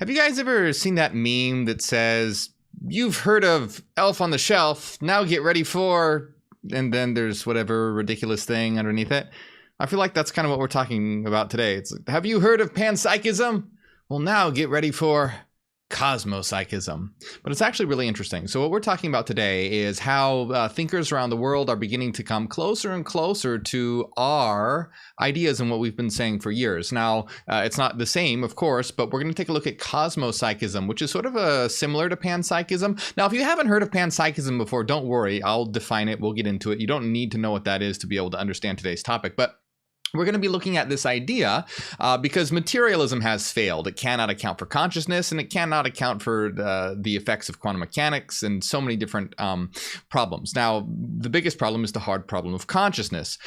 Have you guys ever seen that meme that says, "You've heard of Elf on the Shelf, now get ready for," and then there's whatever ridiculous thing underneath it? I feel like that's kind of what we're talking about today. It's like, have you heard of Panpsychism? Well, now get ready for Cosmopsychism. But it's actually really interesting. So what we're talking about today is how thinkers around the world are beginning to come closer and closer to our ideas and what we've been saying for years. Now, it's not the same, of course, but we're going to take a look at Cosmopsychism, which is sort of similar to Panpsychism. Now, if you haven't heard of Panpsychism before, don't worry. I'll define it. We'll get into it. You don't need to know what that is to be able to understand today's topic. But we're going to be looking at this idea because materialism has failed. It cannot account for consciousness, and it cannot account for the effects of quantum mechanics and so many different problems. Now, the biggest problem is the hard problem of consciousness.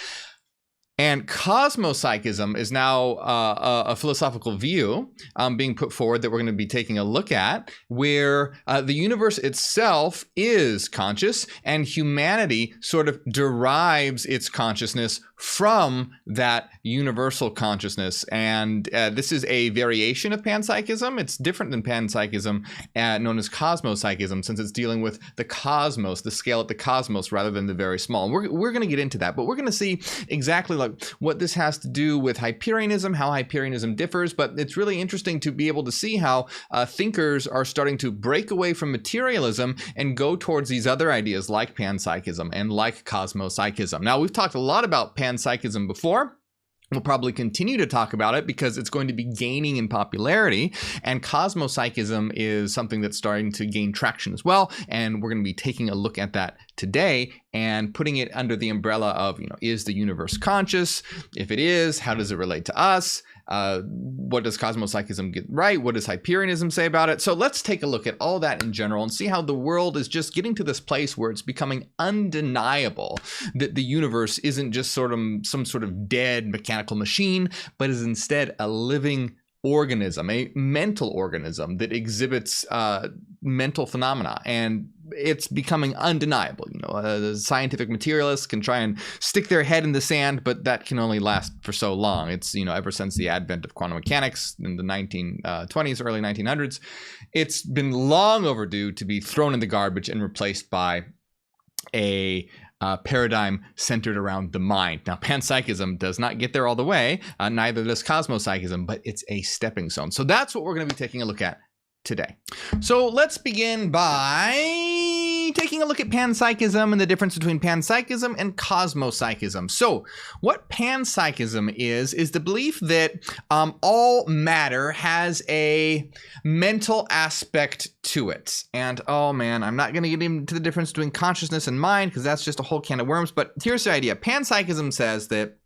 And Cosmopsychism is now a philosophical view being put forward that we're going to be taking a look at, where the universe itself is conscious and humanity sort of derives its consciousness from that universal consciousness. And this is a variation of Panpsychism. It's different than Panpsychism, known as Cosmopsychism, since it's dealing with the cosmos, the scale at the cosmos, rather than the very small. And we're going to get into that, but we're going to see exactly like what this has to do with Hyperianism, how Hyperianism differs. But it's really interesting to be able to see how thinkers are starting to break away from materialism and go towards these other ideas like Panpsychism and like Cosmopsychism. Now, we've talked a lot about Panpsychism before. We'll probably continue to talk about it because it's going to be gaining in popularity, and Cosmopsychism is something that's starting to gain traction as well, and we're going to be taking a look at that today and putting it under the umbrella of, is the universe conscious? If it is, how does it relate to us? What does Cosmopsychism get right? What does Hyperianism say about it? So let's take a look at all that in general and see how the world is just getting to this place where it's becoming undeniable that the universe isn't just some sort of dead mechanical machine, but is instead a living organism, a mental organism that exhibits mental phenomena, and it's becoming undeniable. The scientific materialists can try and stick their head in the sand, but that can only last for so long. It's, ever since the advent of quantum mechanics in the 1920s, early 1900s, it's been long overdue to be thrown in the garbage and replaced by a paradigm centered around the mind. Now, Panpsychism does not get there all the way, neither does Cosmopsychism, but it's a stepping stone. So that's what we're going to be taking a look at today. So let's begin by taking a look at Panpsychism and the difference between Panpsychism and Cosmopsychism. So what Panpsychism is the belief that all matter has a mental aspect to it. And oh man, I'm not going to get into the difference between consciousness and mind because that's just a whole can of worms. But here's the idea. Panpsychism says that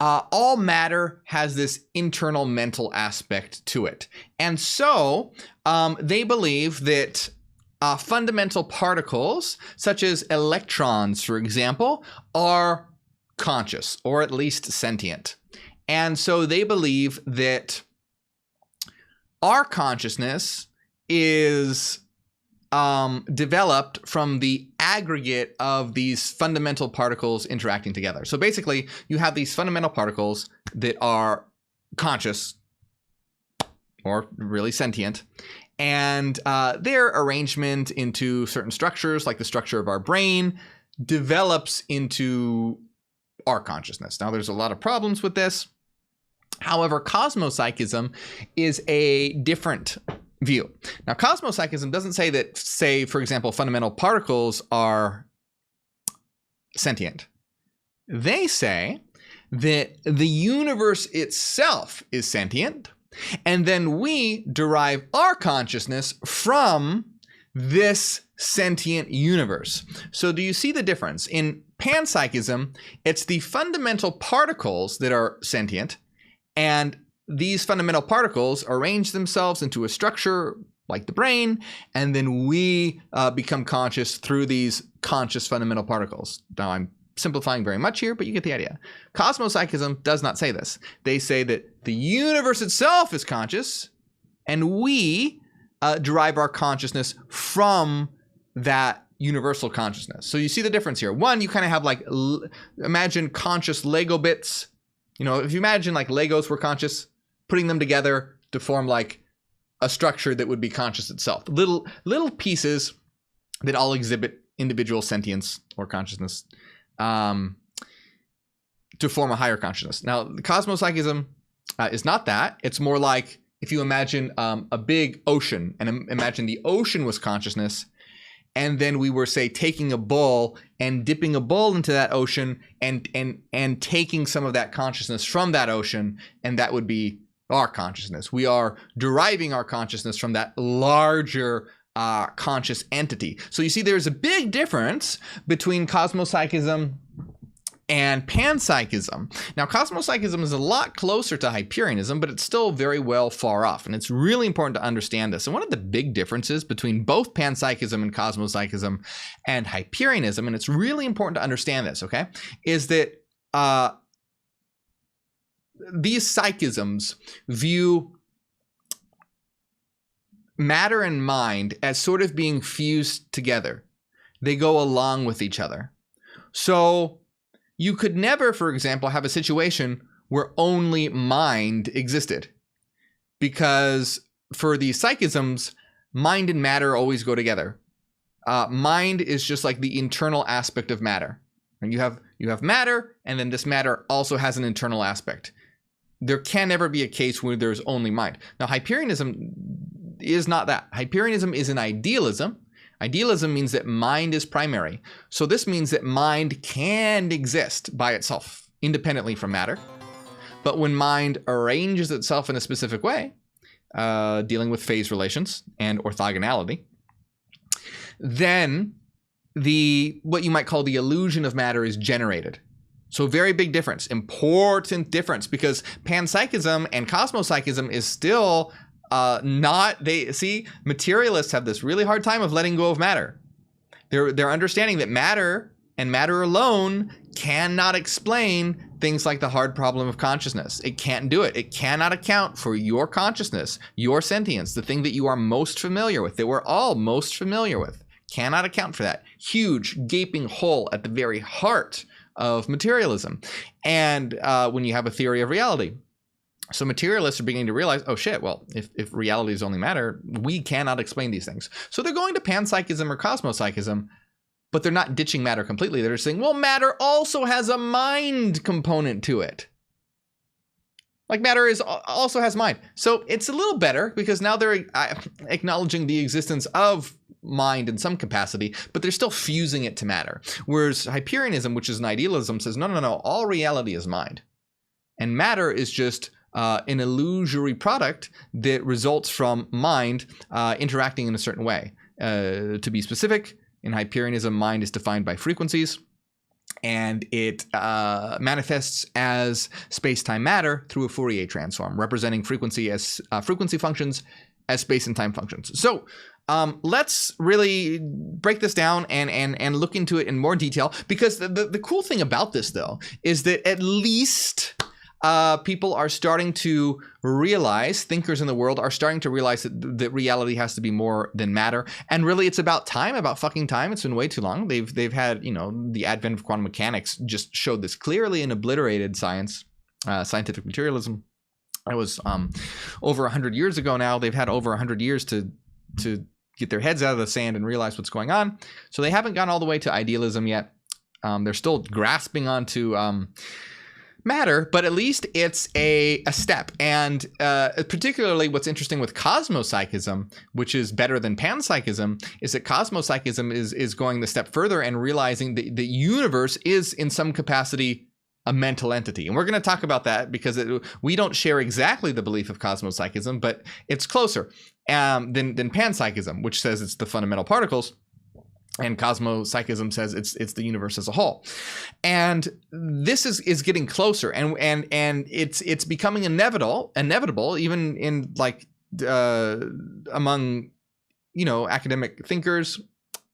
all matter has this internal mental aspect to it. And so they believe that fundamental particles, such as electrons, for example, are conscious, or at least sentient. And so they believe that our consciousness is developed from the aggregate of these fundamental particles interacting together. So basically, you have these fundamental particles that are conscious, or really sentient, and their arrangement into certain structures, like the structure of our brain, develops into our consciousness. Now, there's a lot of problems with this. However, Cosmopsychism is a different view. Now, Cosmopsychism doesn't say that, for example, fundamental particles are sentient. They say that the universe itself is sentient, and then we derive our consciousness from this sentient universe. So do you see the difference? In Panpsychism, it's the fundamental particles that are sentient, and these fundamental particles arrange themselves into a structure like the brain, and then we become conscious through these conscious fundamental particles. Now, I'm simplifying very much here, but you get the idea. Cosmopsychism does not say this. They say that the universe itself is conscious, and we derive our consciousness from that universal consciousness. So you see the difference here. One, you kind of have like, imagine conscious Lego bits. If you imagine like Legos were conscious, putting them together to form like a structure that would be conscious itself. Little pieces that all exhibit individual sentience or consciousness to form a higher consciousness. Now, the Cosmopsychism is not that. It's more like if you imagine a big ocean, and imagine the ocean was consciousness, and then we were, say, taking a bowl and dipping a bowl into that ocean and taking some of that consciousness from that ocean, and that would be our consciousness. We are deriving our consciousness from that larger conscious entity. So you see, there's a big difference between Cosmopsychism and Panpsychism. Now, Cosmopsychism is a lot closer to Hyperianism, but it's still very well far off. And it's really important to understand this. And one of the big differences between both Panpsychism and Cosmopsychism and Hyperianism, and it's really important to understand this, okay, is that these psychisms view matter and mind as sort of being fused together. They go along with each other. So you could never, for example, have a situation where only mind existed, because for these psychisms, mind and matter always go together. Mind is just like the internal aspect of matter. And you have matter, and then this matter also has an internal aspect. There can never be a case where there's only mind. Now, Hyperianism is not that. Hyperianism is an idealism. Idealism means that mind is primary. So this means that mind can exist by itself, independently from matter. But when mind arranges itself in a specific way, dealing with phase relations and orthogonality, then what you might call the illusion of matter is generated. So very big difference, important difference, because Panpsychism and Cosmopsychism is still materialists have this really hard time of letting go of matter. They're understanding that matter and matter alone cannot explain things like the hard problem of consciousness. It can't do it. It cannot account for your consciousness, your sentience, the thing that you are most familiar with, that we're all most familiar with. Cannot account for that. Huge, gaping hole at the very heart of materialism. And when you have a theory of reality. So materialists are beginning to realize, oh shit, well, if reality is only matter, we cannot explain these things. So they're going to Panpsychism or Cosmopsychism, but they're not ditching matter completely. They're saying, well, matter also has a mind component to it. Like matter also has mind. So it's a little better because now they're acknowledging the existence of mind in some capacity, but they're still fusing it to matter. Whereas Hyperianism, which is an idealism, says, no, all reality is mind. And matter is just an illusory product that results from mind interacting in a certain way. To be specific, in Hyperianism, mind is defined by frequencies, and it manifests as space-time matter through a Fourier transform, representing frequency as frequency functions as space and time functions. So let's really break this down and look into it in more detail, because the cool thing about this, though, is that at least people are starting to realize, thinkers in the world are starting to realize that reality has to be more than matter. And really, it's about time, about fucking time. It's been way too long. They've had, the advent of quantum mechanics just showed this clearly and obliterated science, scientific materialism. That was over 100 years ago now. They've had over 100 years to get their heads out of the sand and realize what's going on. So they haven't gone all the way to idealism yet. They're still grasping onto matter, but at least it's a step. And particularly what's interesting with Cosmopsychism, which is better than Panpsychism, is that Cosmopsychism is going the step further and realizing that the universe is in some capacity a mental entity. And we're going to talk about that because we don't share exactly the belief of Cosmopsychism, but it's closer than Panpsychism, which says it's the fundamental particles. And Cosmopsychism says it's the universe as a whole. And this is getting closer, and it's becoming inevitable even in among academic thinkers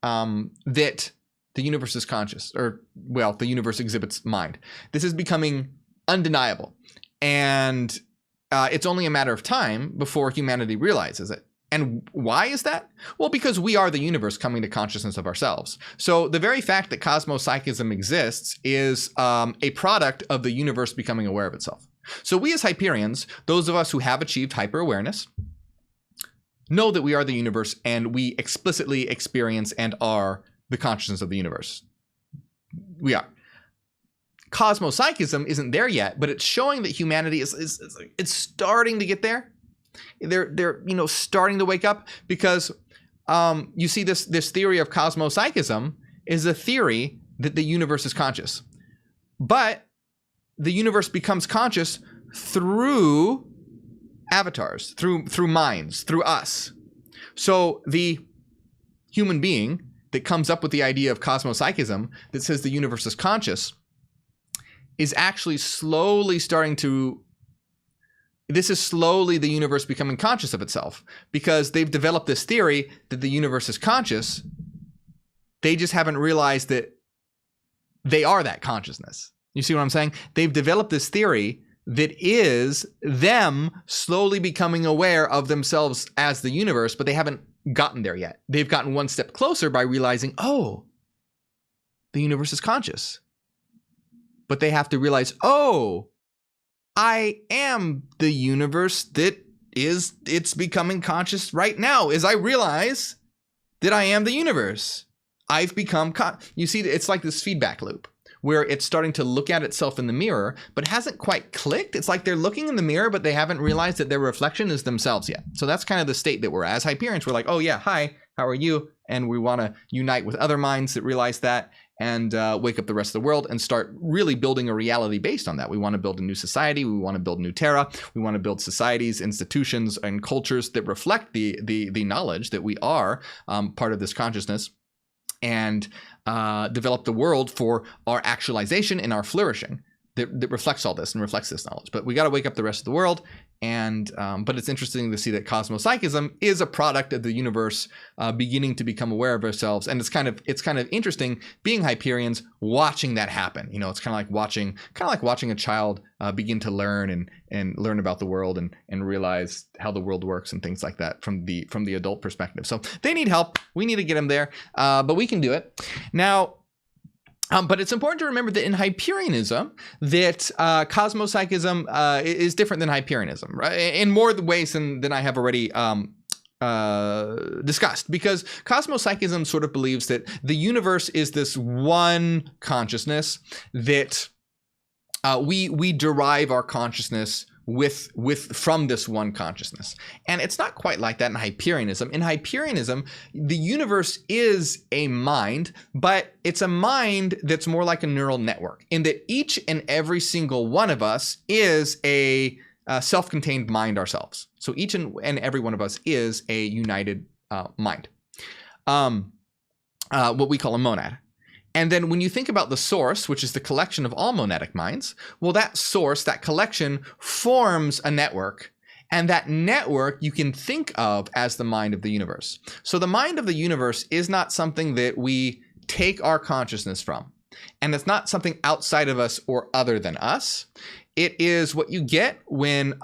that the universe is conscious, or the universe exhibits mind. This is becoming undeniable, and it's only a matter of time before humanity realizes it. And why is that? Well, because we are the universe coming to consciousness of ourselves. So the very fact that Cosmopsychism exists is a product of the universe becoming aware of itself. So we as Hyperians, those of us who have achieved hyper-awareness, know that we are the universe, and we explicitly experience and are the consciousness of the universe. We are. Cosmopsychism isn't there yet, but it's showing that humanity is it's starting to get there. They're starting to wake up, because you see this theory of cosmopsychism is a theory that the universe is conscious, but the universe becomes conscious through avatars, through minds, through us. So the human being that comes up with the idea of cosmopsychism that says the universe is conscious is actually slowly this is slowly the universe becoming conscious of itself, because they've developed this theory that the universe is conscious. They just haven't realized that they are that consciousness. You see what I'm saying? They've developed this theory that is them slowly becoming aware of themselves as the universe, but they haven't gotten there yet. They've gotten one step closer by realizing, oh, the universe is conscious. But they have to realize, oh, I am the universe that it's becoming conscious right now, as I realize that I am the universe. I've become, you see, it's like this feedback loop where it's starting to look at itself in the mirror, but hasn't quite clicked. It's like they're looking in the mirror, but they haven't realized that their reflection is themselves yet. So that's kind of the state that we're at. As Hyperians, we're like, oh yeah, hi, how are you? And we want to unite with other minds that realize that, and wake up the rest of the world and start really building a reality based on that. We want to build a new society. We want to build new terra. We want to build societies, institutions, and cultures that reflect the knowledge that we are part of this consciousness, and develop the world for our actualization and our flourishing that reflects all this and reflects this knowledge. But we got to wake up the rest of the world. And but it's interesting to see that cosmopsychism is a product of the universe beginning to become aware of ourselves. And it's kind of interesting being Hyperians, watching that happen. You know, it's kind of like watching a child begin to learn and learn about the world and realize how the world works and things like that from the adult perspective. So they need help. We need to get them there, but we can do it now. But it's important to remember that in Hyperianism, that cosmopsychism is different than Hyperianism, right? In more ways than I have already discussed, because cosmopsychism sort of believes that the universe is this one consciousness that we derive our consciousness from this one consciousness. And it's not quite like that in Hyperianism. In Hyperianism, the universe is a mind, but it's a mind that's more like a neural network, in that each and every single one of us is a self-contained mind ourselves. So each and every one of us is a united mind, what we call a monad. And then when you think about the source, which is the collection of all monadic minds, well, that source, that collection, forms a network. And that network you can think of as the mind of the universe. So the mind of the universe is not something that we take our consciousness from. And it's not something outside of us or other than us. It is what you get when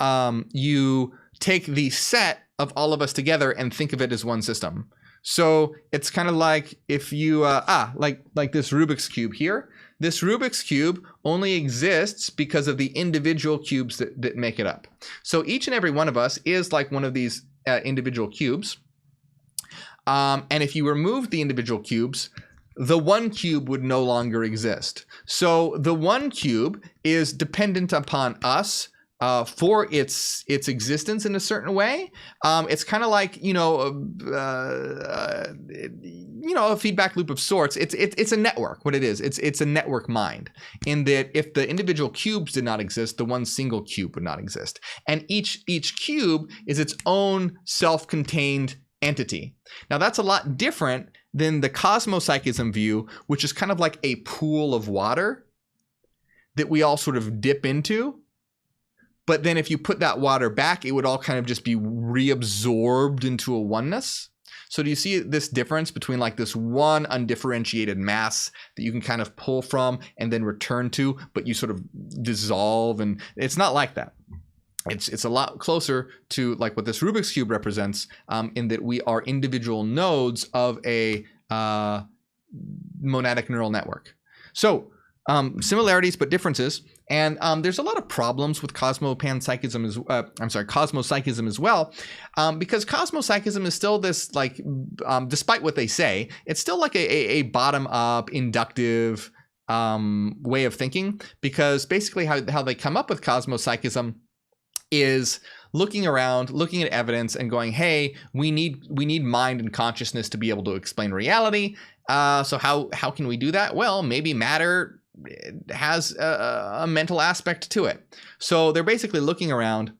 you take the set of all of us together and think of it as one system. So it's kind of like if you, like this Rubik's Cube here. This Rubik's Cube only exists because of the individual cubes that make it up. So each and every one of us is like one of these individual cubes. And if you remove the individual cubes, the one cube would no longer exist. So the one cube is dependent upon us for its existence in a certain way. It's kind of like, a feedback loop of sorts. It's a network. What it is, it's a network mind, in that if the individual cubes did not exist, the one single cube would not exist. And each cube is its own self-contained entity. Now that's a lot different than the cosmopsychism view, which is kind of like a pool of water that we all sort of dip into. But then if you put that water back, it would all kind of just be reabsorbed into a oneness. So do you see this difference between like this one undifferentiated mass that you can kind of pull from and then return to, but you sort of dissolve? And it's not like that. It's a lot closer to like what this Rubik's Cube represents, in that we are individual nodes of a monadic neural network. So similarities but differences. And there's a lot of problems with Cosmopsychism as well, because Cosmopsychism is still this, like, despite what they say, it's still like a bottom-up, inductive way of thinking, because basically how they come up with Cosmopsychism is looking around, looking at evidence and going, hey, we need mind and consciousness to be able to explain reality. So how can we do that? Well, maybe matter has a mental aspect to it. So they're basically looking around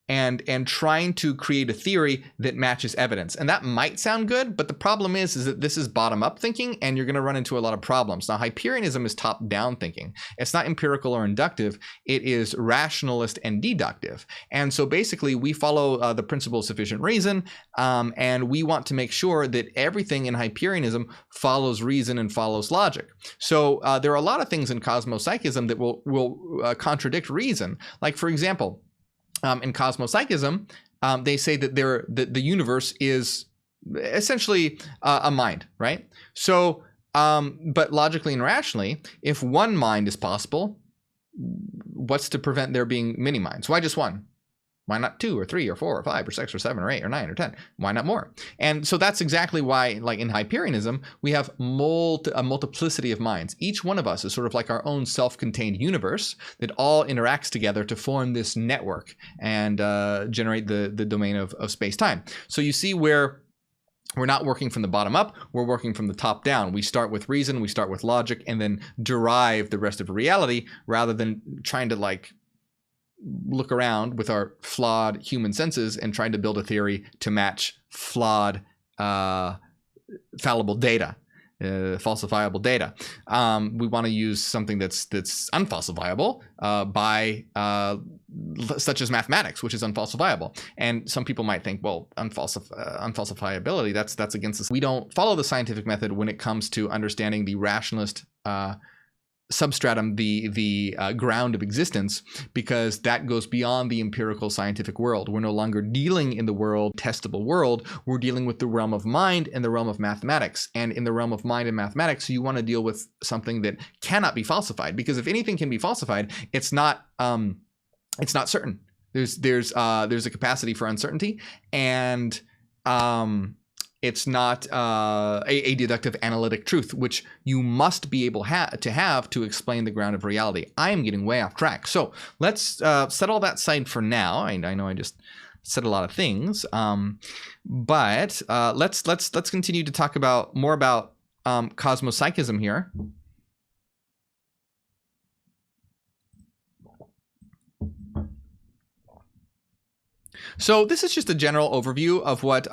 and trying to create a theory that matches evidence. And that might sound good, but the problem is that this is bottom-up thinking, and you're going to run into a lot of problems. Now, Hyperianism is top-down thinking. It's not empirical or inductive. It is rationalist and deductive. And so basically, we follow the principle of sufficient reason, and we want to make sure that everything in Hyperianism follows reason and follows logic. So there are a lot of things in Cosmopsychism that will contradict reason. Like, for example, in Cosmopsychism, they say that the universe is essentially a mind, right? So, but logically and rationally, if one mind is possible, what's to prevent there being many minds? Why just one? Why not 2 or 3 or 4 or 5 or 6 or 7 or 8 or 9 or 10? Why not more? And so that's exactly why, like in Hyperianism, we have a multiplicity of minds. Each one of us is sort of like our own self-contained universe that all interacts together to form this network and generate the domain of space-time. So you see where we're not working from the bottom up, we're working from the top down. We start with reason, we start with logic, and then derive the rest of reality rather than trying to, like, look around with our flawed human senses and trying to build a theory to match flawed fallible data, falsifiable data. We want to use something that's unfalsifiable such as mathematics, which is unfalsifiable. And some people might think, well, unfalsifiability, that's against us. We don't follow the scientific method when it comes to understanding the rationalist substratum, the ground of existence, because that goes beyond the empirical scientific world. We're no longer dealing in the testable world. We're dealing with the realm of mind and the realm of mathematics. And in the realm of mind and mathematics, you want to deal with something that cannot be falsified, because if anything can be falsified, it's not certain. There's a capacity for uncertainty, and it's not a deductive analytic truth, which you must be able to have to explain the ground of reality. I am getting way off track. So let's set all that aside for now. I know I just said a lot of things, but let's continue to talk more about Cosmopsychism here. So this is just a general overview of what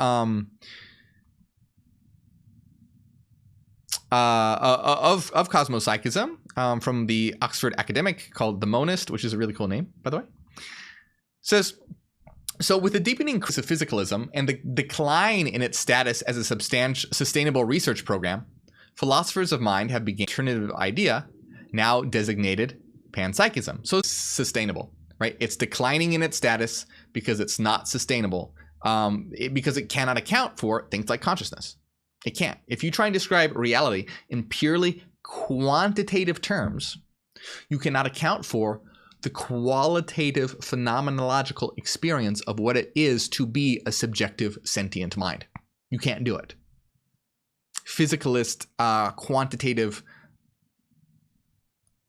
of Cosmopsychism from the Oxford academic called The Monist, which is a really cool name, by the way. It says, so with the deepening of physicalism and the decline in its status as a sustainable research program, philosophers of mind have begun an alternative idea, now designated panpsychism. So it's sustainable, right? It's declining in its status because it's not sustainable, because it cannot account for things like consciousness. It can't. If you try and describe reality in purely quantitative terms, you cannot account for the qualitative phenomenological experience of what it is to be a subjective sentient mind. You can't do it. Physicalist, quantitative,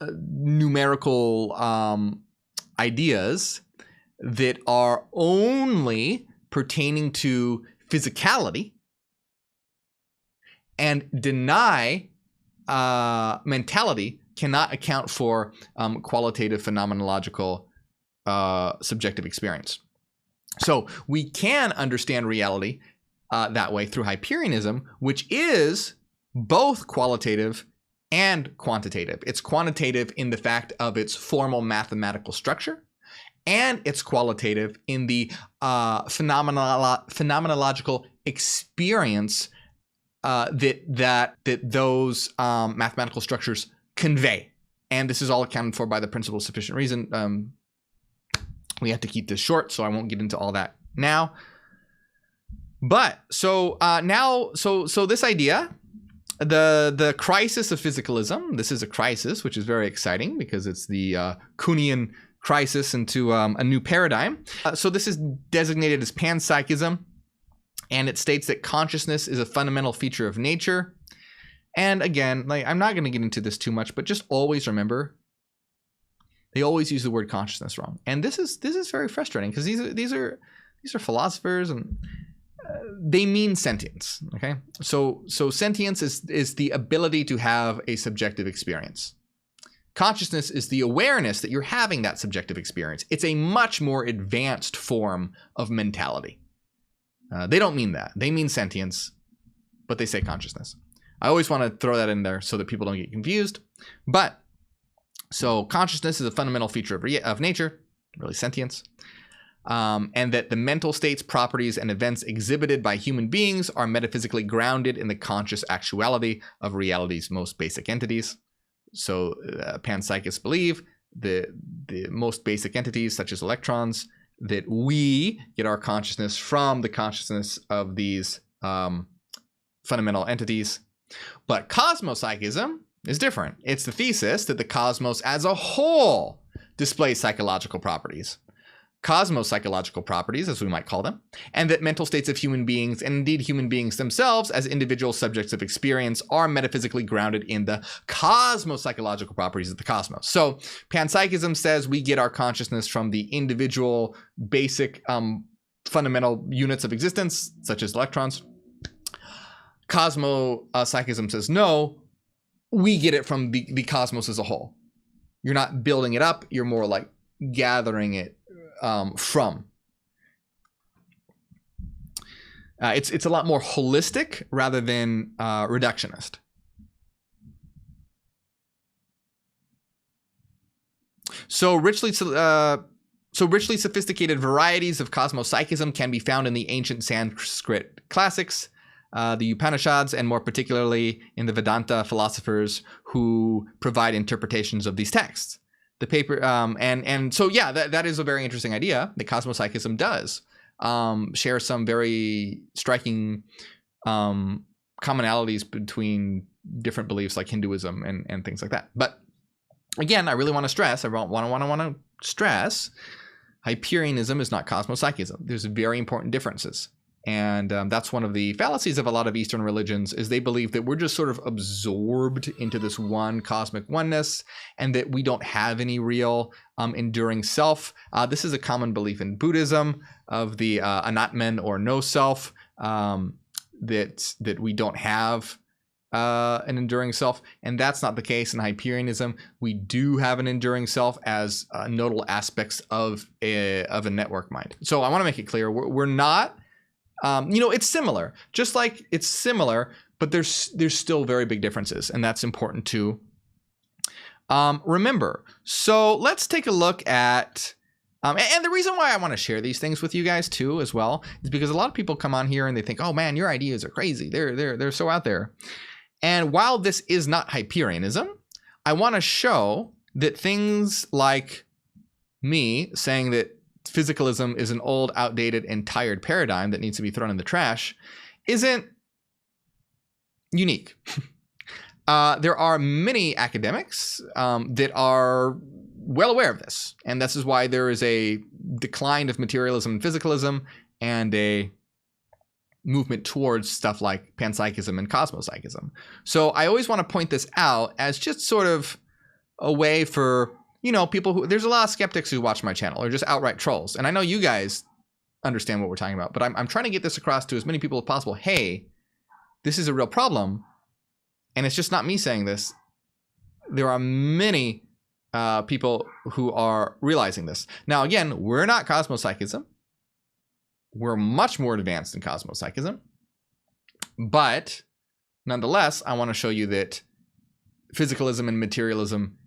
numerical ideas that are only pertaining to physicality and deny mentality cannot account for qualitative phenomenological subjective experience. So we can understand reality that way through Hyperianism, which is both qualitative and quantitative. It's quantitative in the fact of its formal mathematical structure, and it's qualitative in the phenomenological experience that those mathematical structures convey. And this is all accounted for by the principle of sufficient reason. We have to keep this short, so I won't get into all that now. But so this idea The crisis of physicalism. This is a crisis, which is very exciting because it's the Kuhnian crisis into a new paradigm. So this is designated as panpsychism, and it states that consciousness is a fundamental feature of nature. And again, like, I'm not going to get into this too much, but just always remember, they always use the word consciousness wrong, and this is very frustrating because these are philosophers, and they mean sentience. Okay, so sentience is the ability to have a subjective experience. Consciousness is the awareness that you're having that subjective experience. It's a much more advanced form of mentality. They don't mean that. They mean sentience, but they say consciousness. I always want to throw that in there so that people don't get confused. But so consciousness is a fundamental feature of nature, really sentience, and that the mental states, properties, and events exhibited by human beings are metaphysically grounded in the conscious actuality of reality's most basic entities. So panpsychists believe the most basic entities, such as electrons, that we get our consciousness from the consciousness of these fundamental entities. But cosmopsychism is different. It's the thesis that the cosmos as a whole displays psychological properties, cosmopsychological properties, as we might call them, and that mental states of human beings, and indeed human beings themselves as individual subjects of experience, are metaphysically grounded in the cosmopsychological properties of the cosmos. So panpsychism says we get our consciousness from the individual basic fundamental units of existence, such as electrons. Cosmopsychism says no, we get it from the cosmos as a whole. You're not building it up, you're more like gathering it from. It's a lot more holistic rather than reductionist. So richly sophisticated varieties of cosmopsychism can be found in the ancient Sanskrit classics, the Upanishads, and more particularly in the Vedanta philosophers who provide interpretations of these texts. The paper, and so yeah, that is a very interesting idea. The cosmopsychism does share some very striking commonalities between different beliefs like Hinduism and things like that. But again, I really want to stress, Hyperianism is not cosmopsychism. There's very important differences. And that's one of the fallacies of a lot of Eastern religions, is they believe that we're just sort of absorbed into this one cosmic oneness and that we don't have any real enduring self. This is a common belief in Buddhism of the Anatman or no self, that we don't have an enduring self. And that's not the case in Hyperianism. We do have an enduring self as nodal aspects of a network mind. So I want to make it clear, we're not... it's similar, just like it's similar, but there's still very big differences, and that's important to remember. So let's take a look at, and the reason why I want to share these things with you guys too, as well, is because a lot of people come on here and they think, oh man, your ideas are crazy. They're so out there. And while this is not Hyperianism, I want to show that things like me saying that physicalism is an old, outdated, and tired paradigm that needs to be thrown in the trash isn't unique. There are many academics that are well aware of this, and this is why there is a decline of materialism and physicalism and a movement towards stuff like panpsychism and cosmopsychism. So I always want to point this out as just sort of a way for people who, there's a lot of skeptics who watch my channel or just outright trolls. And I know you guys understand what we're talking about, but I'm trying to get this across to as many people as possible. Hey, this is a real problem. And it's just not me saying this. There are many people who are realizing this. Now, again, we're not cosmopsychism. We're much more advanced in cosmopsychism. But nonetheless, I want to show you that physicalism and materialism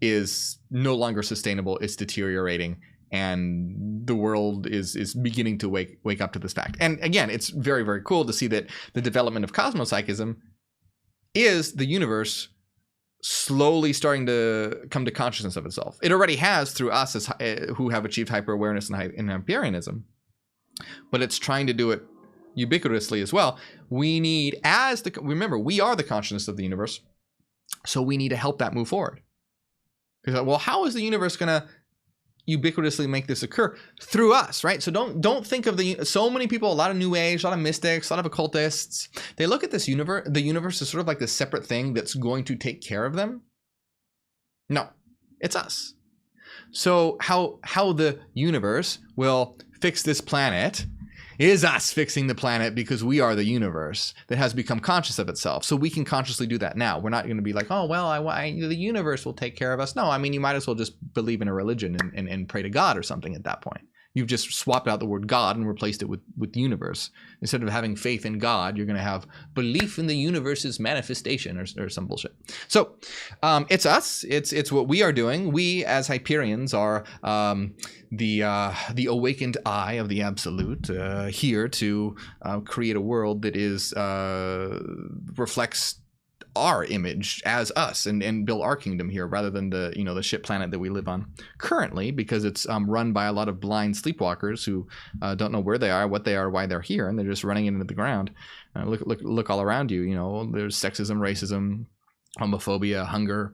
is no longer sustainable. It's deteriorating, and the world is beginning to wake up to this fact. And again, it's very, very cool to see that the development of cosmopsychism is the universe slowly starting to come to consciousness of itself. It already has through us who have achieved hyper-awareness in Hyperianism, but it's trying to do it ubiquitously as well. We need, remember, we are the consciousness of the universe, so we need to help that move forward. Because, well, how is the universe going to ubiquitously make this occur? Through us, right? So don't think of so many people, a lot of New Age, a lot of mystics, a lot of occultists, they look at this universe, the universe is sort of like this separate thing that's going to take care of them. No, it's us. So how the universe will fix this planet is us fixing the planet, because we are the universe that has become conscious of itself. So we can consciously do that now. We're not going to be like, oh, well, the universe will take care of us. No, I mean, you might as well just believe in a religion and pray to God or something at that point. You've just swapped out the word God and replaced it with universe. Instead of having faith in God, you're going to have belief in the universe's manifestation or some bullshit. So it's us. It's what we are doing. We as Hyperians are the awakened eye of the absolute, here to create a world that reflects our image as us and build our kingdom here, rather than the shit planet that we live on currently, because it's run by a lot of blind sleepwalkers who don't know where they are, what they are, why they're here, and they're just running into the ground. Look all around you. There's sexism, racism, homophobia, hunger.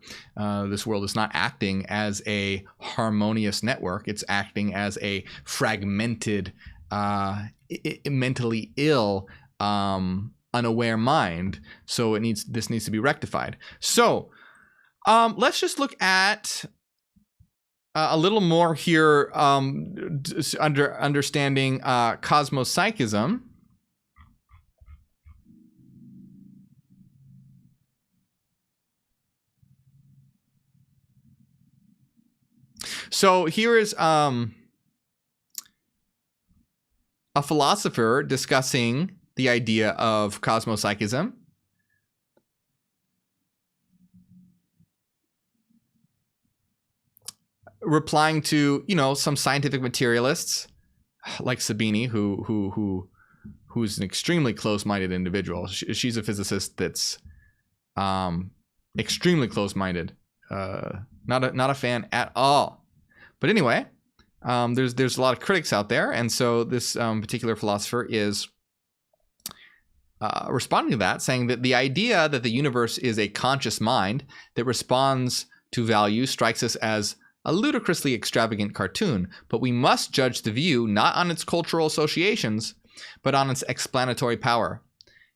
This world is not acting as a harmonious network. It's acting as a fragmented, mentally ill, unaware mind. So this needs to be rectified. So let's just look at a little more here, understanding Cosmopsychism. So here is a philosopher discussing the idea of Cosmopsychism. Replying to, some scientific materialists like Sabini, who's an extremely close-minded individual. She's a physicist that's extremely close-minded. Not a fan at all. But anyway, there's a lot of critics out there, and so this particular philosopher is responding to that, saying that the idea that the universe is a conscious mind that responds to value strikes us as a ludicrously extravagant cartoon, but we must judge the view not on its cultural associations, but on its explanatory power.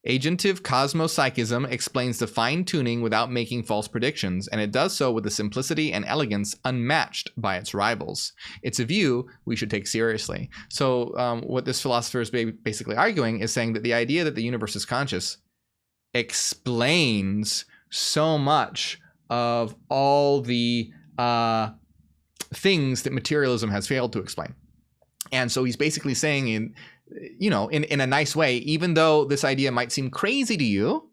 Agentive Cosmopsychism explains the fine-tuning without making false predictions, and it does so with a simplicity and elegance unmatched by its rivals. It's a view we should take seriously. So what this philosopher is basically arguing is saying that the idea that the universe is conscious explains so much of all the things that materialism has failed to explain. And so he's basically saying in a nice way, even though this idea might seem crazy to you,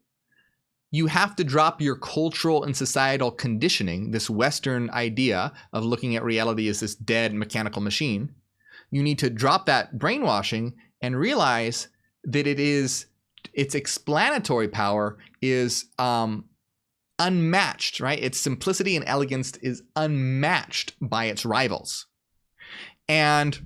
you have to drop your cultural and societal conditioning, this Western idea of looking at reality as this dead mechanical machine. You need to drop that brainwashing and realize that its explanatory power is unmatched, right? Its simplicity and elegance is unmatched by its rivals. And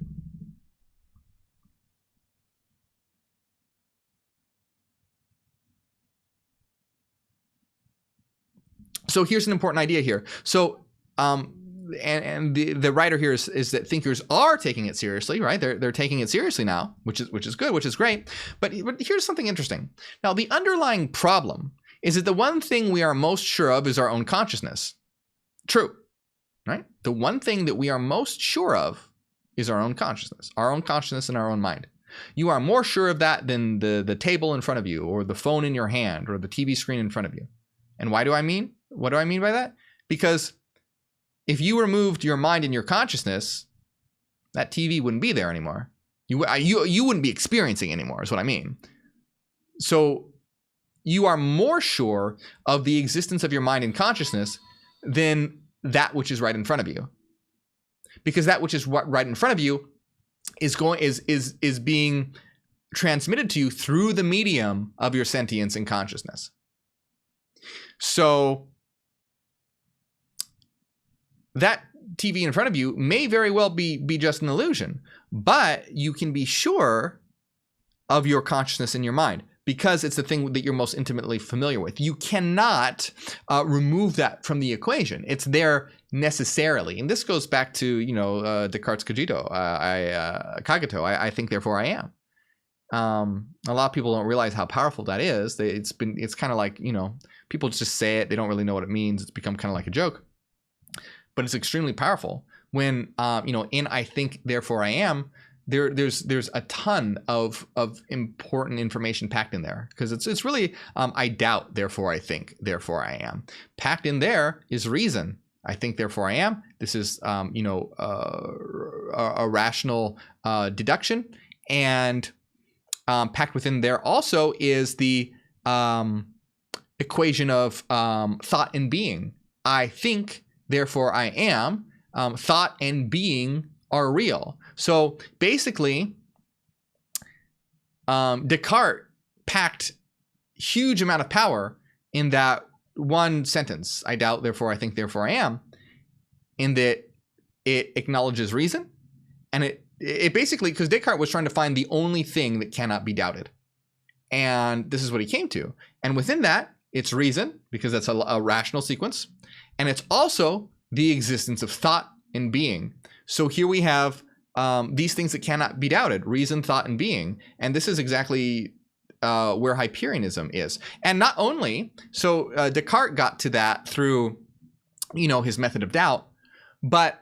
so here's an important idea here. So, and the writer here is that thinkers are taking it seriously, right? They're taking it seriously now, which is good, which is great. But here's something interesting. Now, the underlying problem is that the one thing we are most sure of is our own consciousness. True, right? The one thing that we are most sure of is our own consciousness and our own mind. You are more sure of that than the table in front of you, or the phone in your hand, or the TV screen in front of you. And what do I mean by that? Because if you removed your mind and your consciousness, that TV wouldn't be there anymore. You wouldn't be experiencing anymore, is what I mean. So you are more sure of the existence of your mind and consciousness than that which is right in front of you. Because that which is right in front of you is being transmitted to you through the medium of your sentience and consciousness. So that TV in front of you may very well be just an illusion, but you can be sure of your consciousness in your mind, because it's the thing that you're most intimately familiar with. You cannot remove that from the equation. It's there necessarily. And this goes back to, Descartes' cogito, I think, therefore I am. A lot of people don't realize how powerful that is. It's kind of like, people just say it. They don't really know what it means. It's become kind of like a joke, but it's extremely powerful when, in I think, therefore I am, there's a ton of important information packed in there, because it's really I doubt, therefore I think, therefore I am. Packed in there is reason. I think, therefore I am. This is a rational deduction, and packed within there also is the equation of thought and being. I think, therefore I am. Thought and being are real. So basically, Descartes packed huge amount of power in that one sentence. I doubt, therefore I think, therefore I am. In that it acknowledges reason, and it basically, because Descartes was trying to find the only thing that cannot be doubted, and this is what he came to. And within that, it's reason, because that's a rational sequence, and it's also the existence of thought and being. So here we have these things that cannot be doubted: reason, thought, and being. And this is exactly where Hyperianism is. And not only, so Descartes got to that through, his method of doubt, but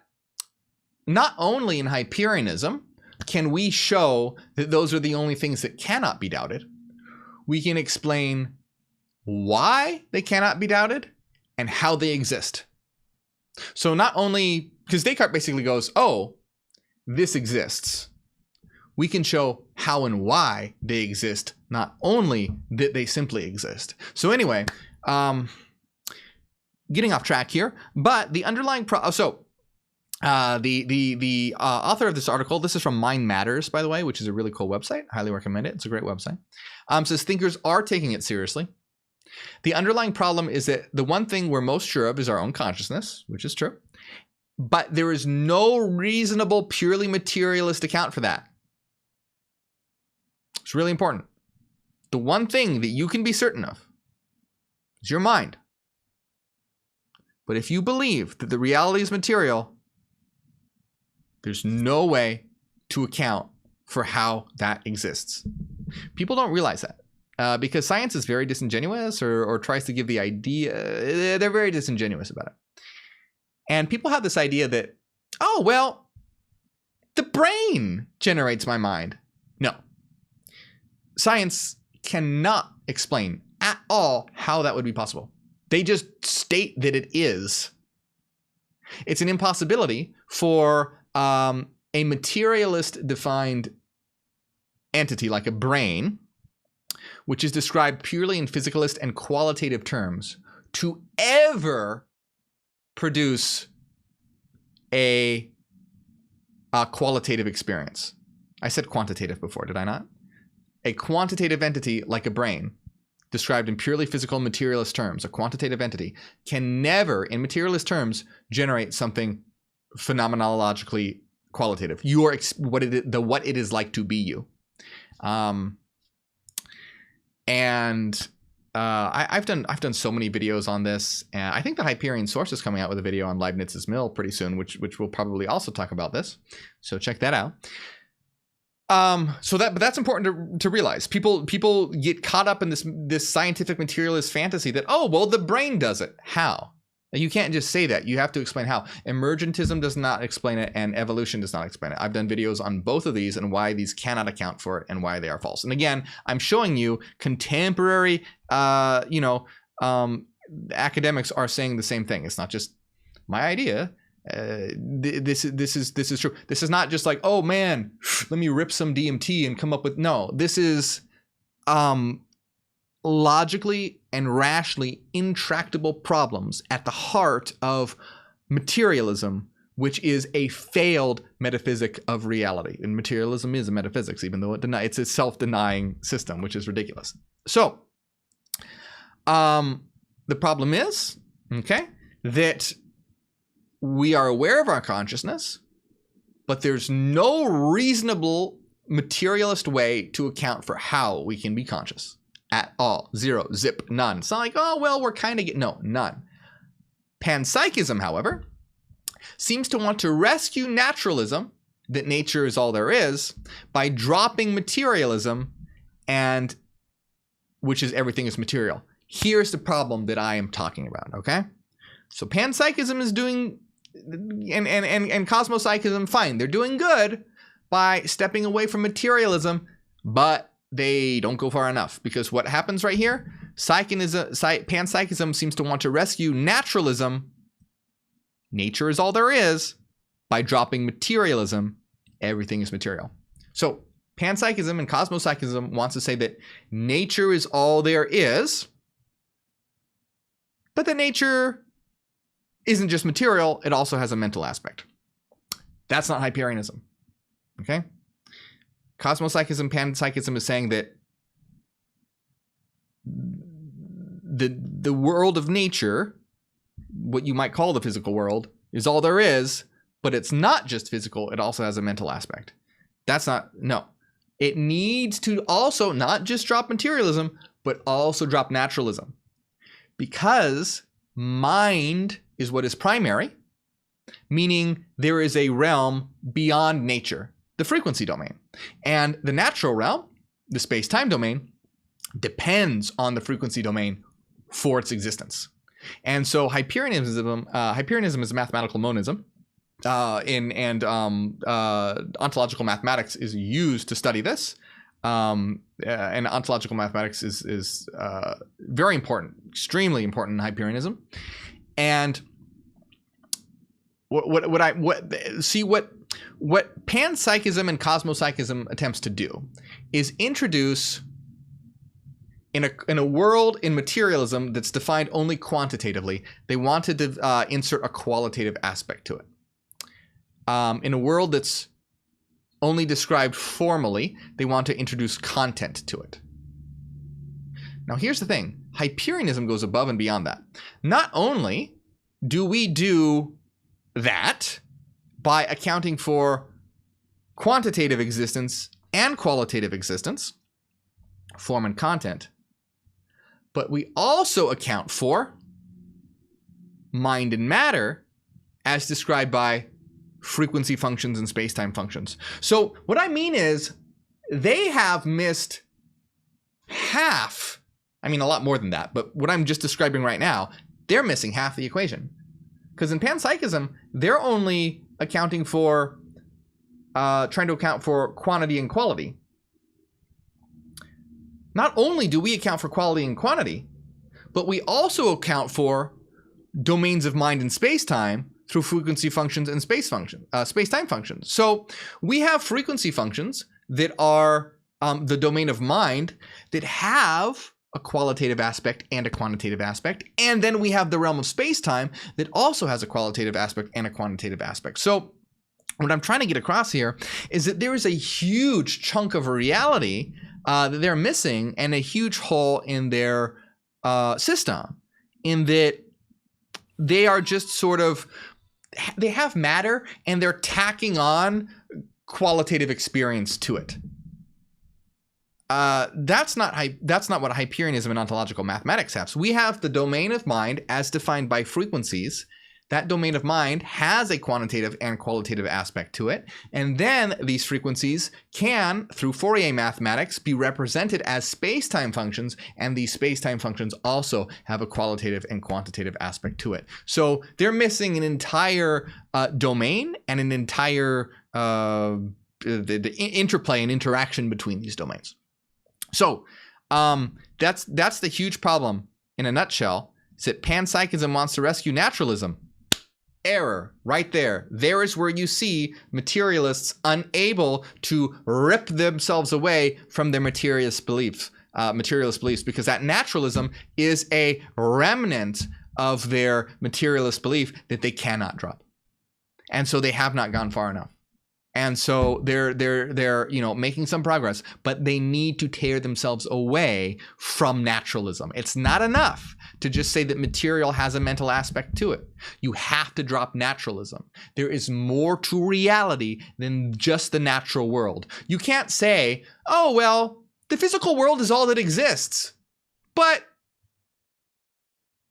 not only in Hyperianism can we show that those are the only things that cannot be doubted, we can explain why they cannot be doubted and how they exist. So not only, because Descartes basically goes, oh, this exists. We can show how and why they exist, not only that they simply exist. So anyway, getting off track here, but the underlying the author of this article, this is from Mind Matters, by the way, which is a really cool website. Highly recommend it. It's a great website. Says thinkers are taking it seriously. The underlying problem is that the one thing we're most sure of is our own consciousness, which is true. But there is no reasonable, purely materialist account for that. It's really important. The one thing that you can be certain of is your mind. But if you believe that the reality is material, there's no way to account for how that exists. People don't realize that because science is very disingenuous or tries to give the idea. They're very disingenuous about it. And people have this idea that, oh, well, the brain generates my mind. No. Science cannot explain at all how that would be possible. They just state that it is. It's an impossibility for a materialist defined entity like a brain, which is described purely in physicalist and qualitative terms, to ever produce a qualitative experience. I said quantitative before, did I not? A quantitative entity like a brain, described in purely physical materialist terms, a quantitative entity, can never, in materialist terms, generate something phenomenologically qualitative. You are what it is like to be you. I've done so many videos on this, and I think the Hyperion Source is coming out with a video on Leibniz's mill pretty soon, which will probably also talk about this. So check that out. But that's important to realize. People get caught up in this scientific materialist fantasy that, oh, well, the brain does it. How? You can't just say that. You have to explain how. Emergentism does not explain it, and evolution does not explain it. I've done videos on both of these and why these cannot account for it and why they are false. And again, I'm showing you contemporary, academics are saying the same thing. It's not just my idea. This is true. This is not just like, oh man, let me rip some DMT and come up with. No, this is logically and rationally intractable problems at the heart of materialism, which is a failed metaphysic of reality. And materialism is a metaphysics, even though it's a self-denying system, which is ridiculous. So the problem is, that we are aware of our consciousness, but there's no reasonable materialist way to account for how we can be conscious at all. Zero, zip, none. It's not like, oh, well, we're kind of no, none. Panpsychism, however, seems to want to rescue naturalism, that nature is all there is, by dropping materialism, and which is everything is material. Here's the problem that I am talking about, okay? So panpsychism is doing, and cosmopsychism, fine, they're doing good by stepping away from materialism, but they don't go far enough, because what happens right here, panpsychism seems to want to rescue naturalism, nature is all there is, by dropping materialism, everything is material. So panpsychism and cosmopsychism wants to say that nature is all there is, but that nature isn't just material, it also has a mental aspect. That's not Hyperianism, okay? Cosmopsychism, panpsychism is saying that the world of nature, what you might call the physical world, is all there is, but it's not just physical, it also has a mental aspect. That's not, no. It needs to also not just drop materialism, but also drop naturalism. Because mind is what is primary, meaning there is a realm beyond nature, the frequency domain. And the natural realm, the space-time domain, depends on the frequency domain for its existence. And so Hyperianism is a mathematical monism, and ontological mathematics is used to study this. And ontological mathematics is very important, extremely important in Hyperianism. And what panpsychism and cosmopsychism attempts to do is introduce in a world in materialism that's defined only quantitatively, they wanted to insert a qualitative aspect to it. In a world that's only described formally, they want to introduce content to it. Now here's the thing, Hyperianism goes above and beyond that. Not only do we do that by accounting for quantitative existence and qualitative existence, form and content, but we also account for mind and matter as described by frequency functions and space-time functions. So what I mean is they have missed half, I mean a lot more than that, but what I'm just describing right now, they're missing half the equation. Because in panpsychism, they're only accounting for, trying to account for quantity and quality. Not only do we account for quality and quantity, but we also account for domains of mind and space-time through frequency functions and space-time functions. So we have frequency functions that are the domain of mind that have a qualitative aspect and a quantitative aspect. And then we have the realm of space-time that also has a qualitative aspect and a quantitative aspect. So what I'm trying to get across here is that there is a huge chunk of reality that they're missing, and a huge hole in their system, in that they are just sort of, they have matter and they're tacking on qualitative experience to it. That's not what Hyperianism and ontological mathematics have. So we have the domain of mind as defined by frequencies. That domain of mind has a quantitative and qualitative aspect to it. And then these frequencies can, through Fourier mathematics, be represented as space-time functions. And these space-time functions also have a qualitative and quantitative aspect to it. So they're missing an entire domain and an entire the interplay and interaction between these domains. So that's the huge problem in a nutshell, is that panpsychism wants to rescue naturalism. Error right there. There is where you see materialists unable to rip themselves away from their materialist beliefs, because that naturalism is a remnant of their materialist belief that they cannot drop. And so they have not gone far enough. And so they're making some progress, but they need to tear themselves away from naturalism. It's not enough to just say that material has a mental aspect to it. You have to drop naturalism. There is more to reality than just the natural world. You can't say, oh, well, the physical world is all that exists, but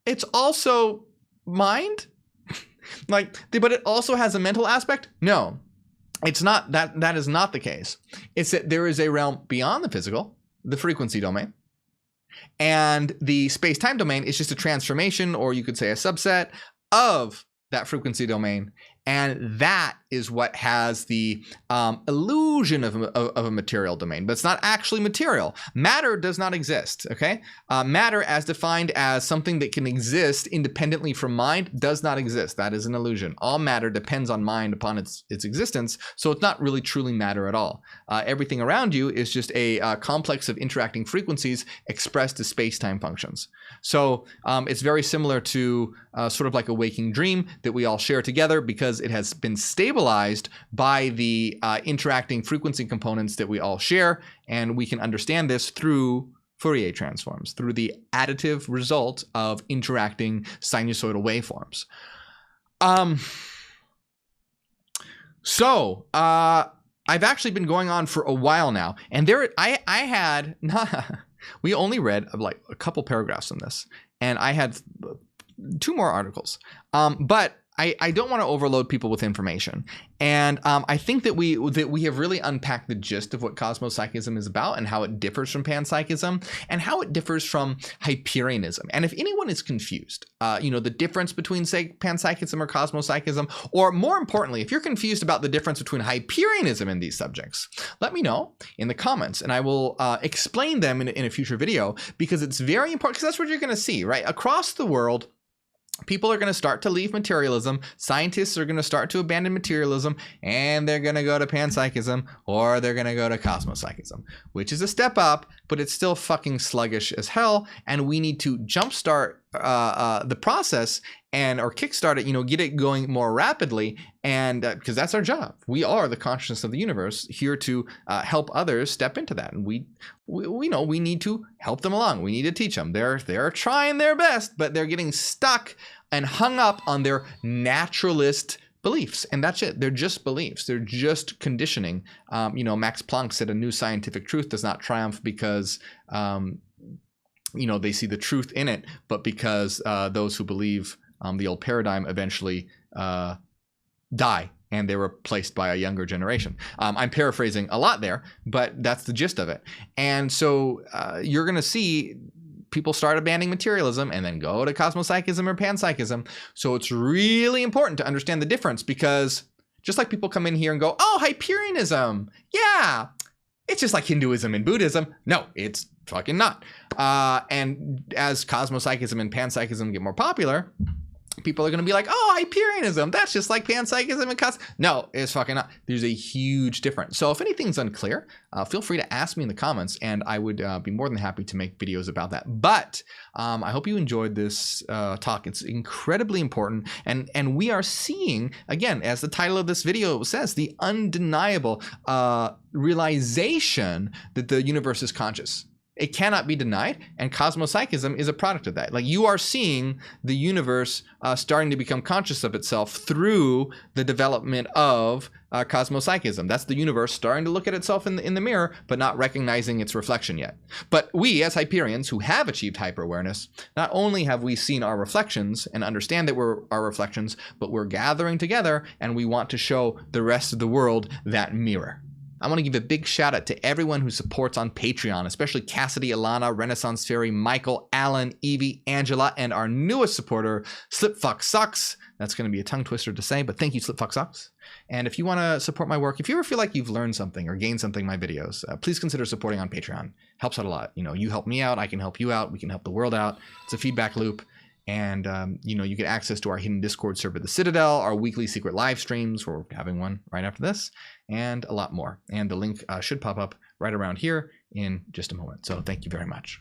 it's also mind? But it also has a mental aspect? No. It's not that. That is not the case. It's that there is a realm beyond the physical, the frequency domain, and the space-time domain is just a transformation, or you could say a subset of that frequency domain, and that is what has the illusion of a material domain, but it's not actually material. Matter does not exist, okay? Matter as defined as something that can exist independently from mind does not exist. That is an illusion. All matter depends on mind upon its existence, so it's not really truly matter at all. Everything around you is just a complex of interacting frequencies expressed as space-time functions. So it's very similar to sort of like a waking dream that we all share together, because it has been stabilized by the interacting frequency components that we all share, and we can understand this through Fourier transforms, through the additive result of interacting sinusoidal waveforms. I've actually been going on for a while now, and we only read like a couple paragraphs on this, and I had 2 more articles, but I don't want to overload people with information. And I think that we have really unpacked the gist of what Cosmopsychism is about, and how it differs from Panpsychism, and how it differs from Hyperianism. And if anyone is confused, the difference between, say, Panpsychism or Cosmopsychism, or more importantly, if you're confused about the difference between Hyperianism and these subjects, let me know in the comments, and I will explain them in a future video, because it's very important, because that's what you're going to see, right? Across the world, people are going to start to leave materialism. Scientists are going to start to abandon materialism, and they're going to go to Panpsychism, or they're going to go to Cosmopsychism, which is a step up, but it's still fucking sluggish as hell. And we need to jumpstart the process or kickstart it, get it going more rapidly. And because that's our job. We are the consciousness of the universe, here to help others step into that. And we know we need to help them along. We need to teach them. They're trying their best, but they're getting stuck and hung up on their naturalist beliefs. And that's it. They're just beliefs. They're just conditioning. Max Planck said a new scientific truth does not triumph because they see the truth in it, but because those who believe the old paradigm eventually die, and they're replaced by a younger generation. I'm paraphrasing a lot there, but that's the gist of it. And so you're going to see people start abandoning materialism and then go to Cosmopsychism or Panpsychism. So it's really important to understand the difference, because just like people come in here and go, oh, Hyperianism, yeah, it's just like Hinduism and Buddhism. No, it's fucking not. And as Cosmopsychism and Panpsychism get more popular, people are going to be like, oh, Hyperianism, that's just like Panpsychism and No, it's fucking not. There's a huge difference. So if anything's unclear, feel free to ask me in the comments, and I would be more than happy to make videos about that. But I hope you enjoyed this talk. It's incredibly important. And we are seeing, again, as the title of this video says, the undeniable realization that the universe is conscious. It cannot be denied, and Cosmopsychism is a product of that. Like, you are seeing the universe starting to become conscious of itself through the development of Cosmopsychism. That's the universe starting to look at itself in the mirror, but not recognizing its reflection yet. But we, as Hyperians who have achieved hyper-awareness, not only have we seen our reflections and understand that we're our reflections, but we're gathering together, and we want to show the rest of the world that mirror. I want to give a big shout out to everyone who supports on Patreon, especially Cassidy, Alana, Renaissance Fairy, Michael, Alan, Evie, Angela, and our newest supporter, Slipfuck Sucks. That's going to be a tongue twister to say, but thank you, Slipfuck Sucks. And if you want to support my work, if you ever feel like you've learned something or gained something in my videos, please consider supporting on Patreon. Helps out a lot. You help me out, I can help you out, we can help the world out. It's a feedback loop. And, you get access to our hidden Discord server, The Citadel, our weekly secret live streams. We're having one right after this, and a lot more. And the link should pop up right around here in just a moment. So thank you very much.